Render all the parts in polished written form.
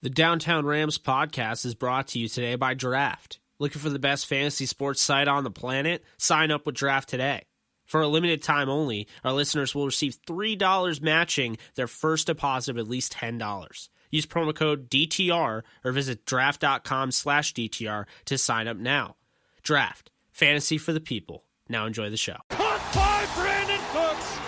The Downtown Rams podcast is brought to you today by Draft. Looking for the best fantasy sports site on the planet? Sign up with Draft today. For a limited time only, our listeners will receive $3 matching their first deposit of at least $10. Use promo code DTR or visit draft.com/DTR to sign up now. Draft. Fantasy for the people. Now enjoy the show. Caught by Brandon Cooks.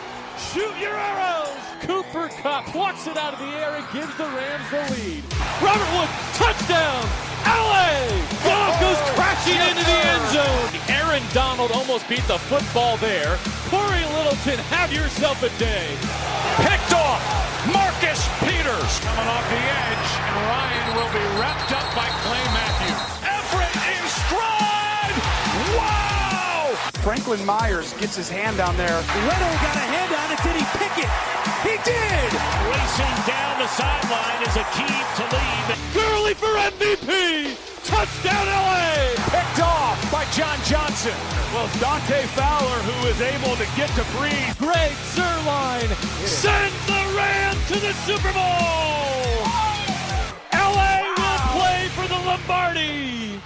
Shoot your arrows. Cooper Kupp walks it out of the air and gives the Rams the lead. Robert Wood, touchdown. LA! Goff goes crashing into the end zone. Aaron Donald almost beat the football there. Corey Littleton, have yourself a day. Picked off. Marcus Peters coming off the edge, and Ryan will be wrapped up by Clay Matthews. Everett in stride. Wow! Franklin Myers gets his hand down there. Leto got a hand on it. Did he pick it? He did! Racing down the sideline is Akeem Talib. Gurley for MVP! Touchdown LA! Picked off by John Johnson. Well, it's Dante Fowler who is able to get to breathe. Greg Zuerlein sends the Rams to the Super Bowl! LA will play for the Lombardi!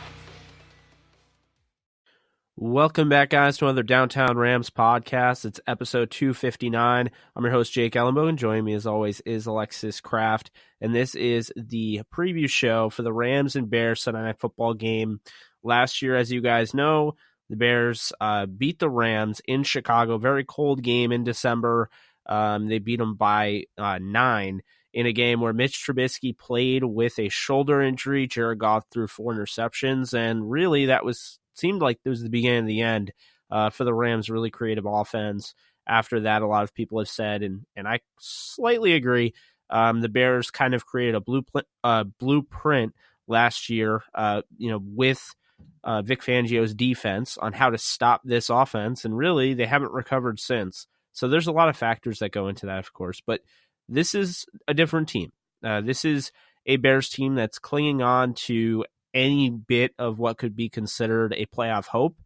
Welcome back, guys, to another Downtown Rams podcast. It's episode 259. I'm your host, Jake Ellenbogen, and joining me, as always, is Alexis Kraft. And this is the preview show for the Rams and Bears Sunday Night Football game. Last year, as you guys know, the Bears beat the Rams in Chicago. Very cold game in December. They beat them by 9 in a game where Mitch Trubisky played with a shoulder injury. Jared Goff threw 4 interceptions, and really that seemed like it was the beginning of the end for the Rams' really creative offense. After that, a lot of people have said, and I slightly agree, the Bears kind of created a blueprint last year, with Vic Fangio's defense on how to stop this offense, and really they haven't recovered since. So there's a lot of factors that go into that, of course, but this is a different team. This is a Bears team that's clinging on to any bit of what could be considered a playoff hope,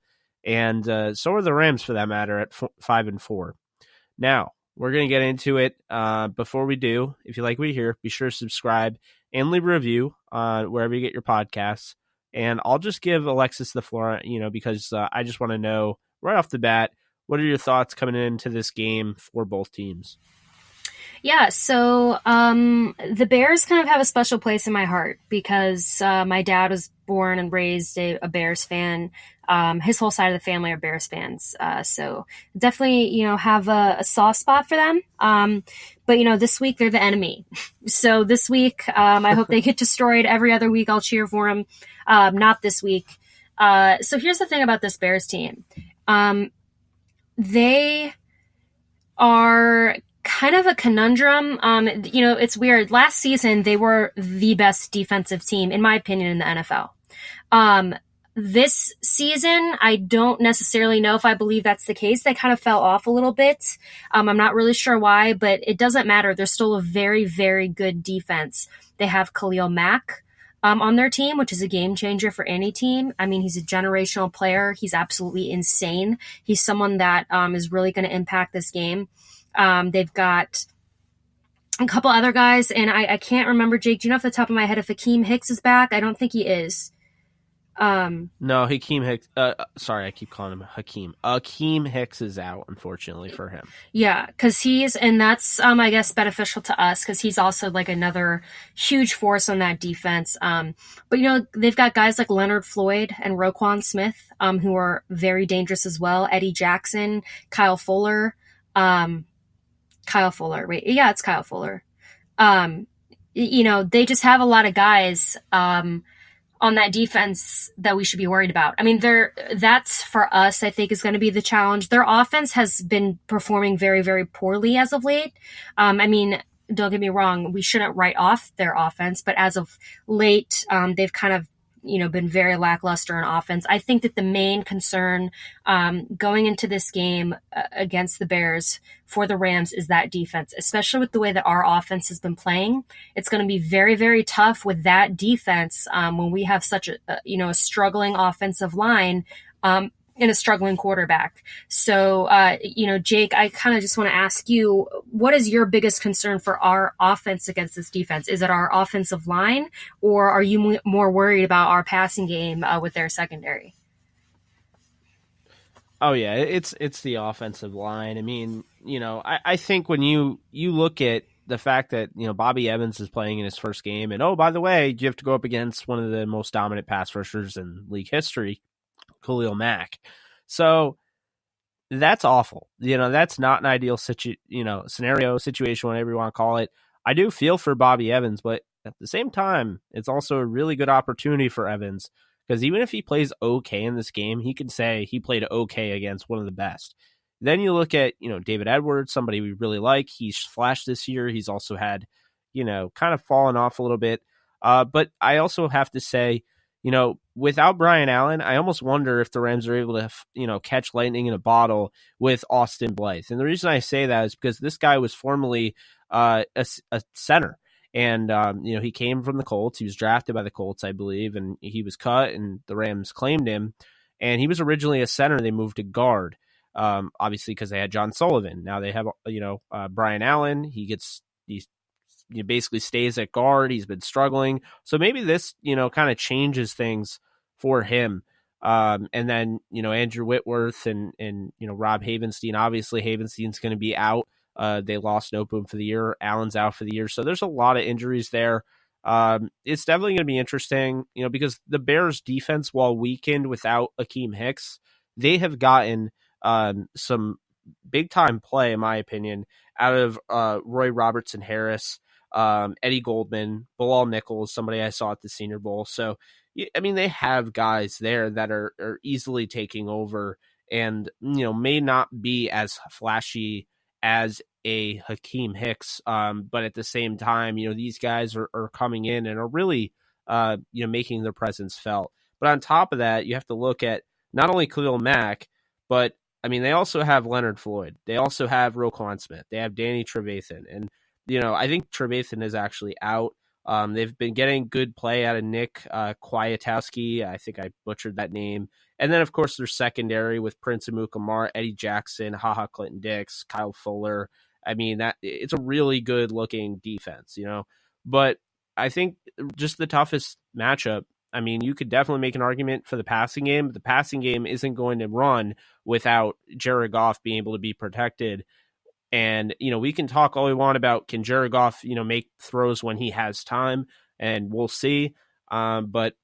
and so are the Rams for that matter at 5-4. Now we're going to get into it. Before we do, if you like what you hear, be sure to subscribe and leave a review wherever you get your podcasts. And I'll just give Alexis the floor, because I just want to know right off the bat, what are your thoughts coming into this game for both teams? Yeah, so the Bears kind of have a special place in my heart because my dad was born and raised a Bears fan. His whole side of the family are Bears fans. So definitely, have a soft spot for them. But, this week they're the enemy. So this week, I hope they get destroyed. Every other week I'll cheer for them. Not this week. So here's the thing about this Bears team. They are kind of a conundrum. It's weird. Last season, they were the best defensive team, in my opinion, in the NFL. This season, I don't necessarily know if I believe that's the case. They kind of fell off a little bit. I'm not really sure why, but it doesn't matter. They're still a very, very good defense. They have Khalil Mack on their team, which is a game changer for any team. I mean, he's a generational player. He's absolutely insane. He's someone that is really going to impact this game. They've got a couple other guys, and I can't remember, Jake, do you know off the top of my head if Akeem Hicks is back? I don't think he is. No, Hakeem Hicks. Sorry, I keep calling him Hakeem. Akeem Hicks is out, unfortunately, for him. Yeah, because that's, I guess, beneficial to us because he's also like another huge force on that defense. But, they've got guys like Leonard Floyd and Roquan Smith, who are very dangerous as well. Eddie Jackson, Kyle Fuller. Wait, yeah, it's Kyle Fuller. They just have a lot of guys on that defense that we should be worried about. I mean, that's for us, I think, is going to be the challenge. Their offense has been performing very, very poorly as of late. Don't get me wrong, we shouldn't write off their offense, but as of late, they've kind of been very lackluster in offense. I think that the main concern going into this game against the Bears for the Rams is that defense, especially with the way that our offense has been playing. It's going to be very, very tough with that defense when we have such a struggling offensive line. and a struggling quarterback. So, Jake, I kind of just want to ask you, what is your biggest concern for our offense against this defense? Is it our offensive line, or are you more worried about our passing game with their secondary? Oh yeah, it's the offensive line. I mean, I think when you look at the fact that, Bobby Evans is playing in his first game, and oh, by the way, you have to go up against one of the most dominant pass rushers in league history, Khalil Mack. So that's awful. That's not an ideal scenario, situation, whatever you want to call it. I do feel for Bobby Evans, but at the same time, it's also a really good opportunity for Evans, because even if he plays okay in this game, he can say he played okay against one of the best. Then you look at, David Edwards, somebody we really like. He's flashed this year. He's also had, kind of fallen off a little bit. But I also have to say, without Brian Allen, I almost wonder if the Rams are able to, catch lightning in a bottle with Austin Blythe. And the reason I say that is because this guy was formerly a center. And, he came from the Colts. He was drafted by the Colts, I believe, and he was cut, and the Rams claimed him. And he was originally a center. They moved to guard, obviously, because they had John Sullivan. Now they have, Brian Allen. He basically stays at guard. He's been struggling. So maybe this, kind of changes things for him. And then, Andrew Whitworth and Rob Havenstein. Obviously, Havenstein's going to be out. They lost Noteboom for the year. Allen's out for the year. So there's a lot of injuries there. It's definitely going to be interesting, because the Bears defense, while weakened without Akeem Hicks, they have gotten some big time play, in my opinion, out of Roy Robertson Harris, Eddie Goldman, Bilal Nichols, somebody I saw at the Senior Bowl. So, I mean, they have guys there that are easily taking over and, may not be as flashy as a Hakeem Hicks. But at the same time, these guys are coming in and are really, making their presence felt. But on top of that, you have to look at not only Khalil Mack, but I mean, they also have Leonard Floyd. They also have Roquan Smith. They have Danny Trevathan. And, I think Trevathan is actually out. They've been getting good play out of Nick Kwiatkowski. I think I butchered that name. And then, of course, their secondary with Prince Amukamara, Eddie Jackson, HaHa Clinton-Dix, Kyle Fuller. I mean, it's a really good-looking defense, But I think just the toughest matchup, I mean, you could definitely make an argument for the passing game, but the passing game isn't going to run without Jared Goff being able to be protected. And, we can talk all we want about can Jared Goff, make throws when he has time, and we'll see. But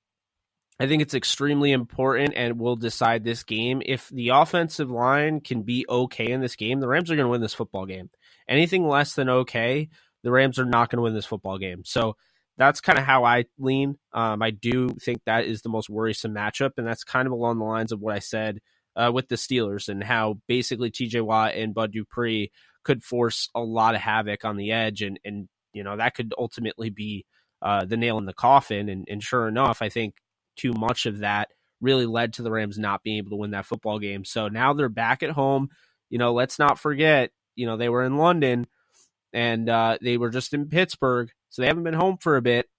I think it's extremely important and will decide this game. If the offensive line can be okay in this game, the Rams are going to win this football game. Anything less than okay, the Rams are not going to win this football game. So that's kind of how I lean. I do think that is the most worrisome matchup, and that's kind of along the lines of what I said with the Steelers and how basically TJ Watt and Bud Dupree could force a lot of havoc on the edge, and that could ultimately be the nail in the coffin. And sure enough, I think too much of that really led to the Rams not being able to win that football game. So now they're back at home. Let's not forget, they were in London and they were just in Pittsburgh, so they haven't been home for a bit.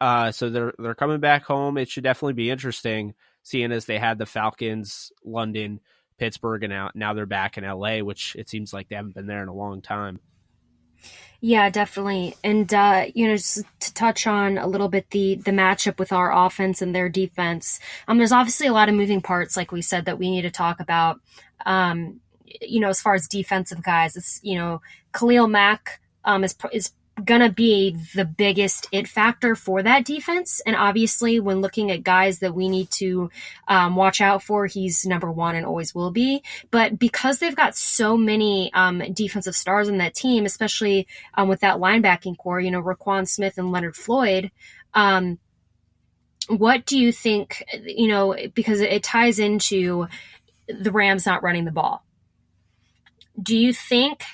So they're coming back home. It should definitely be interesting, seeing as they had the Falcons, London, Pittsburgh, and now they're back in LA, which it seems like they haven't been there in a long time. Yeah, definitely. And, just to touch on a little bit the matchup with our offense and their defense, there's obviously a lot of moving parts, like we said, that we need to talk about, as far as defensive guys. It's, Khalil Mack is going to be the biggest it factor for that defense. And obviously, when looking at guys that we need to watch out for, he's number one and always will be. But because they've got so many defensive stars in that team, especially with that linebacking core, Roquan Smith and Leonard Floyd, what do you think, because it ties into the Rams not running the ball. Do you think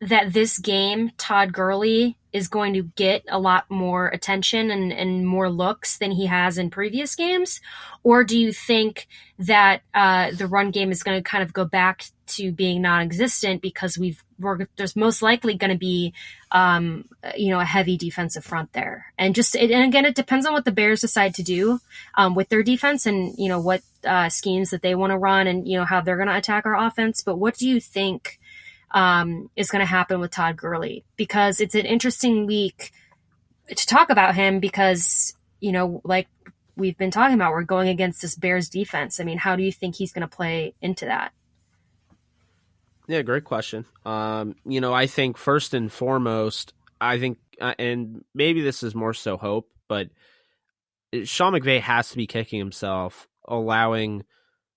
that this game, Todd Gurley is going to get a lot more attention and more looks than he has in previous games? Or do you think that the run game is going to kind of go back to being non-existent because there's most likely going to be a heavy defensive front there? And again, it depends on what the Bears decide to do with their defense and what schemes that they want to run and, how they're going to attack our offense. But what do you think is going to happen with Todd Gurley? Because it's an interesting week to talk about him because, like we've been talking about, we're going against this Bears defense. I mean, how do you think he's going to play into that? Yeah, great question. I think first and foremost, and maybe this is more so hope, but Sean McVay has to be kicking himself, allowing,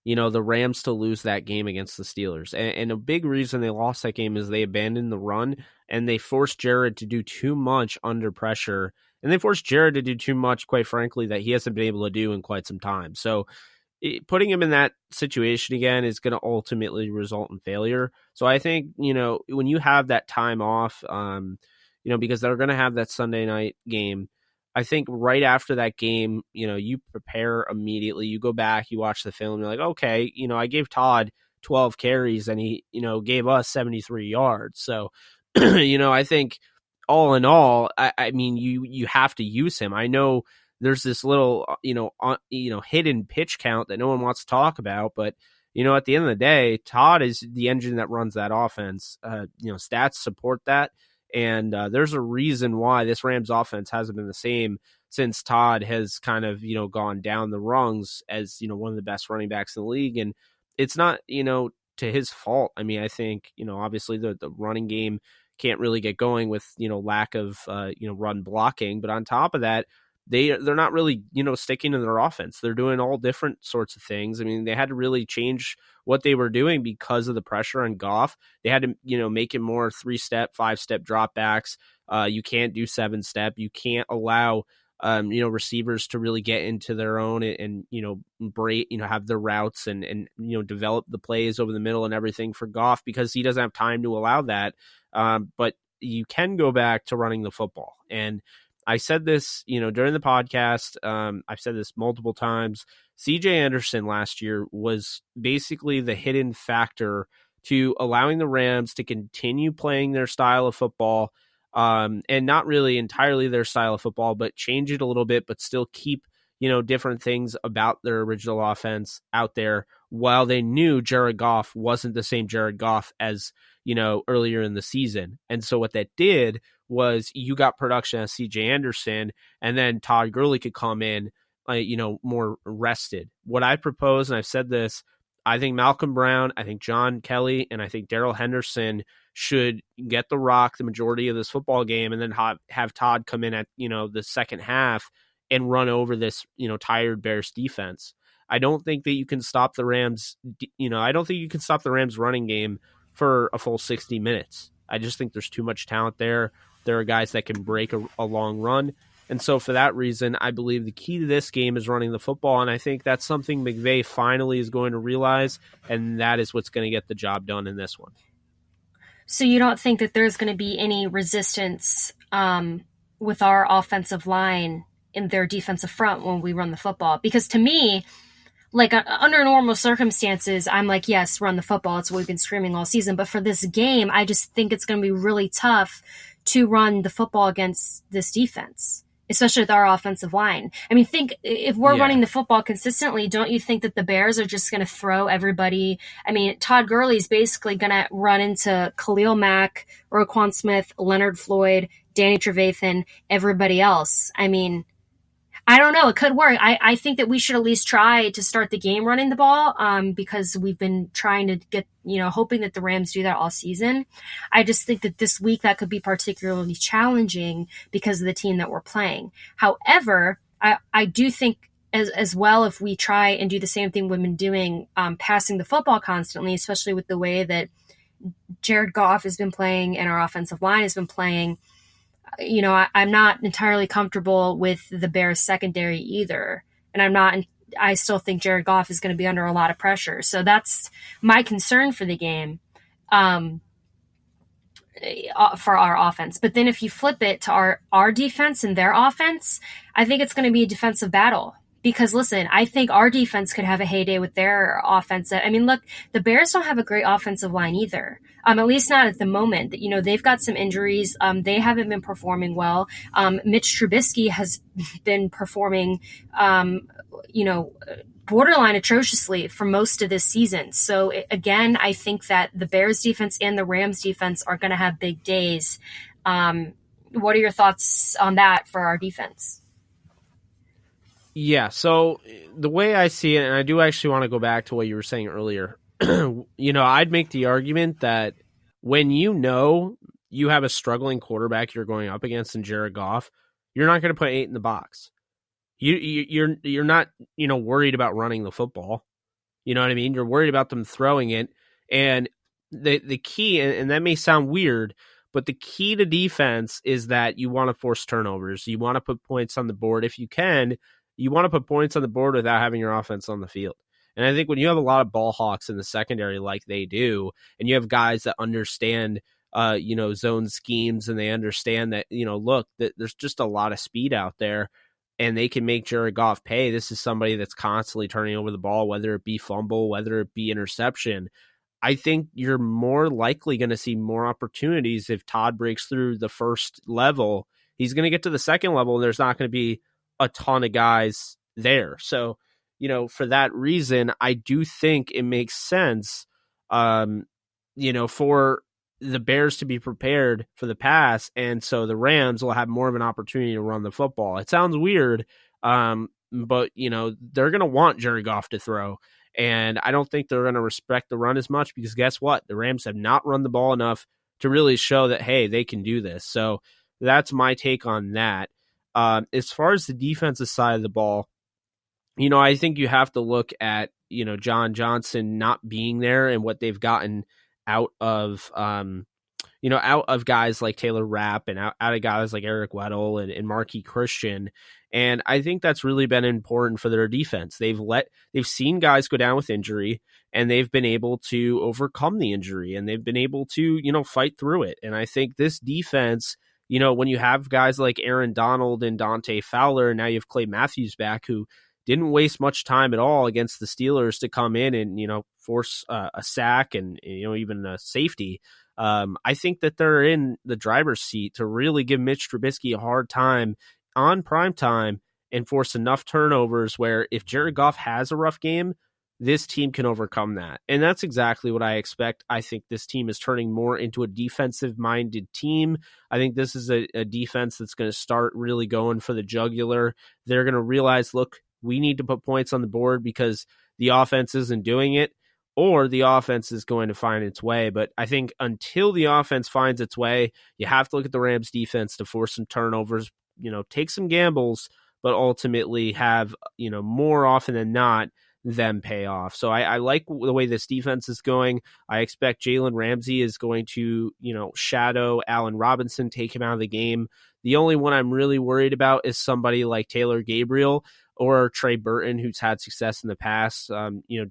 the Rams to lose that game against the Steelers. And a big reason they lost that game is they abandoned the run and they forced Jared to do too much under pressure. And they forced Jared to do too much, quite frankly, that he hasn't been able to do in quite some time. So putting him in that situation again is going to ultimately result in failure. So I think, when you have that time off, because they're going to have that Sunday night game, I think right after that game, you prepare immediately. You go back, you watch the film, you're like, okay, I gave Todd 12 carries and he, gave us 73 yards. So, I think all in all, I mean, you have to use him. I know there's this little, hidden pitch count that no one wants to talk about, but at the end of the day, Todd is the engine that runs that offense. Stats support that. And there's a reason why this Rams offense hasn't been the same since Todd has kind of, gone down the rungs as, one of the best running backs in the league. And it's not, to his fault. I mean, I think, obviously the running game can't really get going with, lack of, run blocking. But on top of that, they're not really, sticking to their offense. They're doing all different sorts of things. I mean, they had to really change what they were doing because of the pressure on Goff. They had to, make it more 3-step, 5-step dropbacks. You can't do 7-step. You can't allow, receivers to really get into their own and break, have their routes and develop the plays over the middle and everything for Goff because he doesn't have time to allow that. But you can go back to running the football. And I said this, during the podcast. I've said this multiple times. CJ Anderson last year was basically the hidden factor to allowing the Rams to continue playing their style of football, and not really entirely their style of football, but change it a little bit, but still keep, different things about their original offense out there while they knew Jared Goff wasn't the same Jared Goff as, earlier in the season. And so what that did was you got production as CJ Anderson, and then Todd Gurley could come in, more rested. What I propose, and I've said this, I think Malcolm Brown, I think John Kelly, and I think Darrell Henderson should get the rock the majority of this football game, and then have Todd come in at, the second half and run over this, tired Bears defense. I don't think that you can stop the Rams, I don't think you can stop the Rams running game for a full 60 minutes. I just think there's too much talent there. There are guys that can break a long run. And so for that reason, I believe the key to this game is running the football. And I think that's something McVay finally is going to realize. And that is what's going to get the job done in this one. So you don't think that there's going to be any resistance with our offensive line in their defensive front when we run the football? Because to me, like under normal circumstances, I'm like, yes, run the football. It's what we've been screaming all season. But for this game, I just think it's going to be really tough to run the football against this defense, especially with our offensive line. I mean, think if we're running the football consistently, don't you think that the Bears are just going to throw everybody? I mean, Todd Gurley is basically going to run into Khalil Mack, Roquan Smith, Leonard Floyd, Danny Trevathan, everybody else. I mean, I don't know. It could work. I think that we should at least try to start the game running the ball because we've been trying to get, hoping that the Rams do that all season. I just think that this week that could be particularly challenging because of the team that we're playing. However, I do think as well, if we try and do the same thing we've been doing, passing the football constantly, especially with the way that Jared Goff has been playing and our offensive line has been playing, I'm not entirely comfortable with the Bears secondary either. And I still think Jared Goff is going to be under a lot of pressure. So that's my concern for the game, for our offense. But then if you flip it to our defense and their offense, I think it's going to be a defensive battle Because listen, I think our defense could have a heyday with their offense. I mean, look, the Bears don't have a great offensive line either. At least not at the moment. You know, they've got some injuries. They haven't been performing well. Mitch Trubisky has been performing, borderline atrociously for most of this season. So again, I think that the Bears defense and the Rams defense are going to have big days. What are your thoughts on that for our defense? Yeah, so the way I see it, and I do actually want to go back to what you were saying earlier, I'd make the argument that when you have a struggling quarterback you're going up against in Jared Goff, you're not going to put 8 in the box. You're not, worried about running the football. You know what I mean? You're worried about them throwing it. And the key, and that may sound weird, but the key to defense is that you want to force turnovers. You want to put points on the board if you can. You want to put points on the board without having your offense on the field. And I think when you have a lot of ball hawks in the secondary like they do, and you have guys that understand, zone schemes, and they understand that, look, that there's just a lot of speed out there, and they can make Jared Goff pay. This is somebody that's constantly turning over the ball, whether it be fumble, whether it be interception. I think you're more likely going to see more opportunities if Todd breaks through the first level. He's going to get to the second level, and there's not going to be a ton of guys there. So, for that reason, I do think it makes sense, for the Bears to be prepared for the pass. And so the Rams will have more of an opportunity to run the football. It sounds weird, but they're going to want Jared Goff to throw. And I don't think they're going to respect the run as much because guess what? The Rams have not run the ball enough to really show that, hey, they can do this. So that's my take on that. As far as the defensive side of the ball, I think you have to look at, John Johnson not being there and what they've gotten out of guys like Taylor Rapp and out of guys like Eric Weddle and Marquis Christian. And I think that's really been important for their defense. They've seen guys go down with injury, and they've been able to overcome the injury, and they've been able to, fight through it. And I think this defense, when you have guys like Aaron Donald and Dante Fowler, and now you have Clay Matthews back, who didn't waste much time at all against the Steelers to come in and, force a sack and, even a safety. I think that they're in the driver's seat to really give Mitch Trubisky a hard time on prime time and force enough turnovers where if Jared Goff has a rough game, this team can overcome that. And that's exactly what I expect. I think this team is turning more into a defensive-minded team. I think this is a defense that's going to start really going for the jugular. They're going to realize, look, we need to put points on the board because the offense isn't doing it, or the offense is going to find its way. But I think until the offense finds its way, you have to look at the Rams defense to force some turnovers, take some gambles, but ultimately have, more often than not, them pay off. So I like the way this defense is going. I expect Jalen Ramsey is going to, shadow Allen Robinson, take him out of the game. The only one I'm really worried about is somebody like Taylor Gabriel or Trey Burton, who's had success in the past,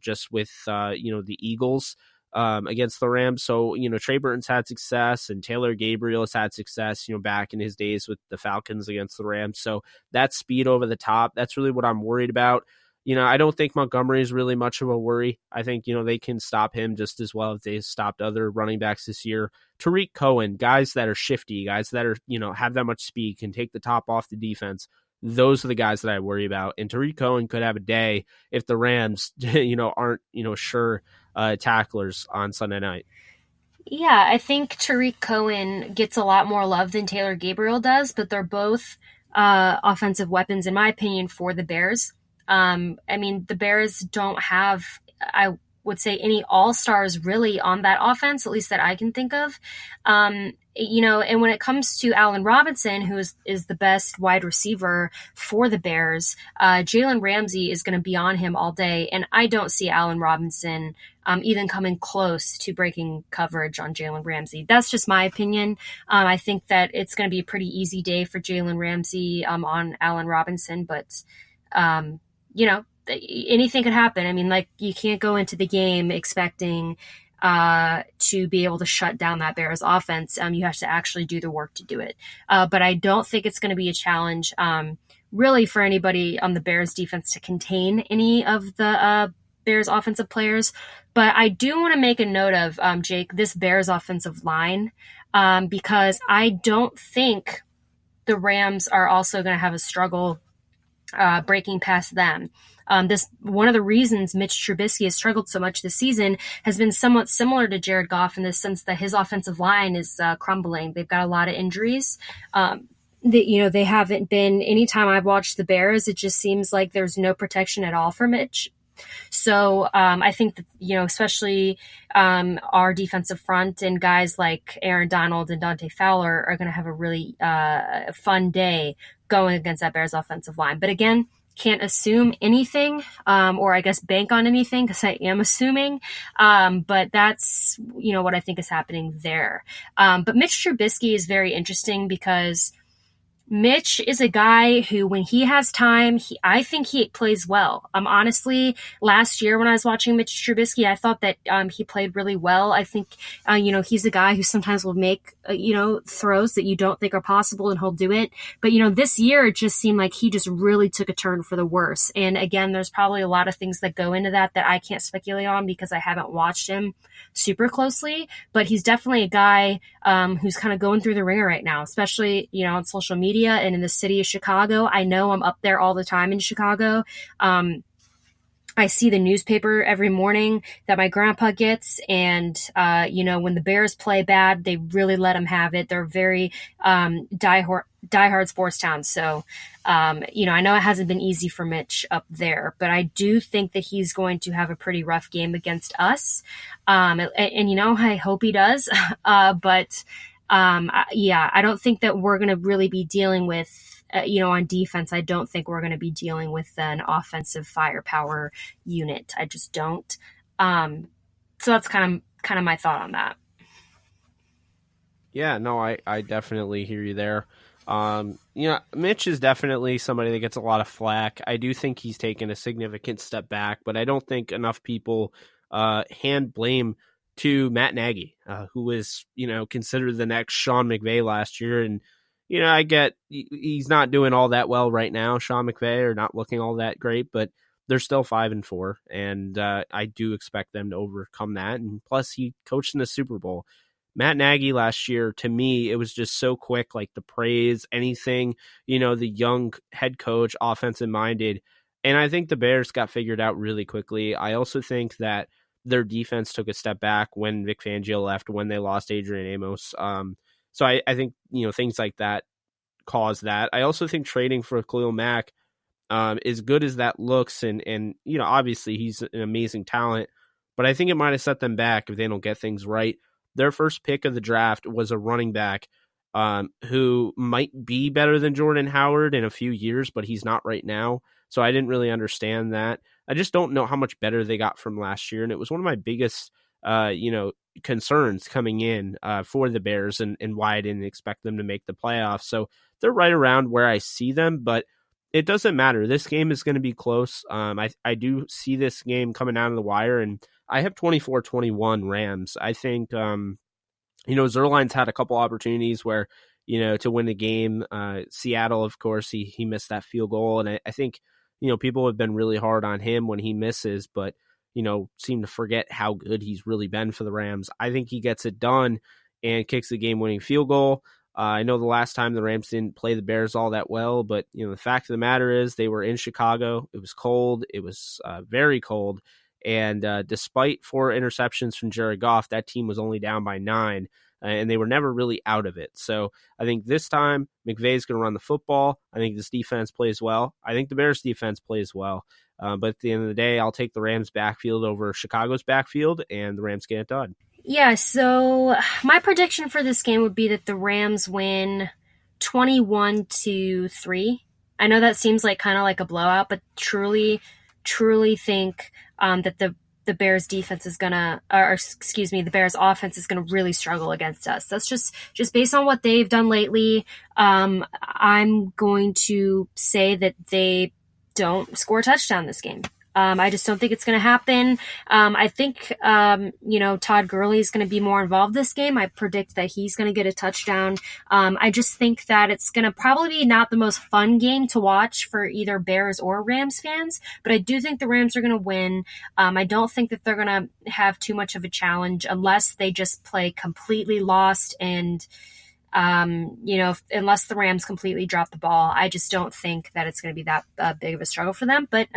just with, the Eagles against the Rams. So, Trey Burton's had success and Taylor Gabriel has had success, back in his days with the Falcons against the Rams. So that's speed over the top. That's really what I'm worried about. I don't think Montgomery is really much of a worry. I think, they can stop him just as well as they stopped other running backs this year. Tariq Cohen, guys that are shifty, guys that are, have that much speed, can take the top off the defense. Those are the guys that I worry about. And Tariq Cohen could have a day if the Rams, aren't, sure tacklers on Sunday night. Yeah, I think Tariq Cohen gets a lot more love than Taylor Gabriel does, but they're both offensive weapons, in my opinion, for the Bears. The Bears don't have, I would say, any all-stars really on that offense, at least that I can think of. And when it comes to Allen Robinson, who is the best wide receiver for the Bears, Jalen Ramsey is going to be on him all day. And I don't see Allen Robinson even coming close to breaking coverage on Jalen Ramsey. That's just my opinion. I think that it's going to be a pretty easy day for Jalen Ramsey on Allen Robinson, but anything could happen. You can't go into the game expecting to be able to shut down that Bears offense. You have to actually do the work to do it. But I don't think it's going to be a challenge really for anybody on the Bears defense to contain any of the Bears offensive players. But I do want to make a note of, Jake, this Bears offensive line, because I don't think the Rams are also going to have a struggle breaking past them. This one of the reasons Mitch Trubisky has struggled so much this season has been somewhat similar to Jared Goff in the sense that his offensive line is crumbling. They've got a lot of injuries. They haven't been. Anytime I've watched the Bears, it just seems like there's no protection at all for Mitch. So I think that, especially our defensive front and guys like Aaron Donald and Dante Fowler are going to have a really fun day going against that Bears offensive line. But again, can't assume anything, or I guess bank on anything, because I am assuming. But that's, what I think is happening there. But Mitch Trubisky is very interesting because Mitch is a guy who, when he has time, I think he plays well. Honestly, last year when I was watching Mitch Trubisky, I thought that he played really well. I think, he's a guy who sometimes will make, throws that you don't think are possible, and he'll do it. But, this year it just seemed like he just really took a turn for the worse. And again, there's probably a lot of things that go into that I can't speculate on because I haven't watched him super closely. But he's definitely a guy who's kind of going through the ringer right now, especially, on social media and in the city of Chicago. I know I'm up there all the time in Chicago. I see the newspaper every morning that my grandpa gets. And, when the Bears play bad, they really let them have it. They're very diehard sports towns. So, I know it hasn't been easy for Mitch up there, but I do think that he's going to have a pretty rough game against us. And I hope he does. But I don't think that we're going to really be dealing with, on defense, I don't think we're going to be dealing with an offensive firepower unit. I just don't. So that's kind of my thought on that. Yeah, no, I definitely hear you there. Mitch is definitely somebody that gets a lot of flack. I do think he's taken a significant step back, but I don't think enough people hand blame to Matt Nagy, who was, considered the next Sean McVay last year. And, I get he's not doing all that well right now, Sean McVay, or not looking all that great, but they're still 5-4. And I do expect them to overcome that. And plus, he coached in the Super Bowl. Matt Nagy last year, to me, it was just so quick, like the praise, anything, the young head coach, offensive minded. And I think the Bears got figured out really quickly. I also think that their defense took a step back when Vic Fangio left, when they lost Adrian Amos. So I think, things like that caused that. I also think trading for Khalil Mack, as good as that looks, and obviously he's an amazing talent, but I think it might have set them back if they don't get things right. Their first pick of the draft was a running back who might be better than Jordan Howard in a few years, but he's not right now. So I didn't really understand that. I just don't know how much better they got from last year. And it was one of my biggest, concerns coming in for the Bears and why I didn't expect them to make the playoffs. So they're right around where I see them, but it doesn't matter. This game is going to be close. I do see this game coming out of the wire, and I have 24-21 Rams. I think, Zerline's had a couple opportunities where, to win the game. Seattle, of course, he missed that field goal. And I think, people have been really hard on him when he misses, but, seem to forget how good he's really been for the Rams. I think he gets it done and kicks the game-winning field goal. I know the last time the Rams didn't play the Bears all that well, but, the fact of the matter is they were in Chicago. It was cold. It was very cold. And despite 4 interceptions from Jared Goff, that team was only down by 9, and they were never really out of it. So I think this time McVay's going to run the football. I think this defense plays well. I think the Bears defense plays well. But at the end of the day, I'll take the Rams backfield over Chicago's backfield, and the Rams get it done. Yeah, so my prediction for this game would be that the Rams win 21-3. I know that seems like kind of like a blowout, but truly think that the Bears defense is gonna, the Bears offense is gonna really struggle against us. That's just based on what they've done lately. I'm going to say that they don't score a touchdown this game. I just don't think it's going to happen. I think, Todd Gurley is going to be more involved this game. I predict that he's going to get a touchdown. I just think that it's going to probably be not the most fun game to watch for either Bears or Rams fans, but I do think the Rams are going to win. I don't think that they're going to have too much of a challenge unless they just play completely lost and unless the Rams completely drop the ball. I just don't think that it's going to be that big of a struggle for them. But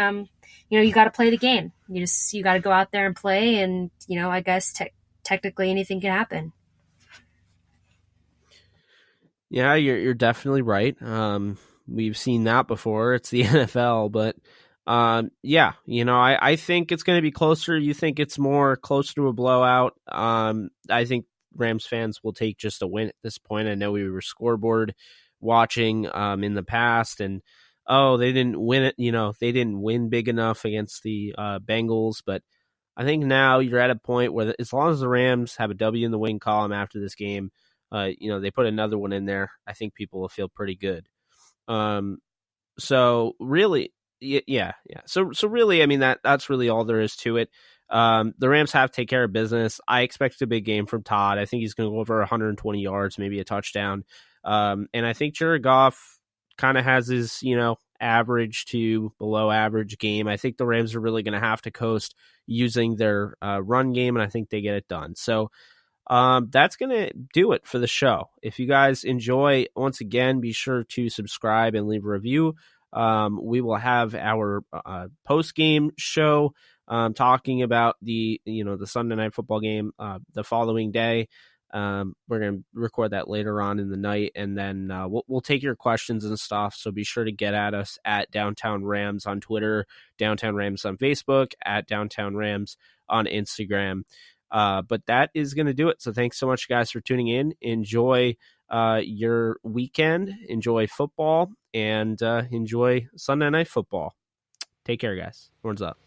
you got to play the game. You got to go out there and play, and I guess technically anything can happen. Yeah, you're definitely right. We've seen that before. It's the NFL, but I think it's going to be closer. You think it's more closer to a blowout? I think Rams fans will take just a win at this point. I know we were scoreboard watching in the past, and they didn't win it. They didn't win big enough against the Bengals, but I think now you're at a point where as long as the Rams have a W in the win column after this game, they put another one in there, I think people will feel pretty good. So really, yeah. So really, I mean, that's really all there is to it. The Rams have to take care of business. I expect a big game from Todd. I think he's going to go over 120 yards, maybe a touchdown. And I think Jared Goff kind of has his, average to below average game. I think the Rams are really going to have to coast using their run game, and I think they get it done. So that's going to do it for the show. If you guys enjoy, once again, be sure to subscribe and leave a review. We will have our post-game show talking about the Sunday night football game the following day. We're going to record that later on in the night, and then we'll take your questions and stuff. So be sure to get at us at Downtown Rams on Twitter, Downtown Rams on Facebook, at Downtown Rams on Instagram. But that is going to do it. So thanks so much, guys, for tuning in. Enjoy your weekend. Enjoy football, and enjoy Sunday night football. Take care, guys. Horns up.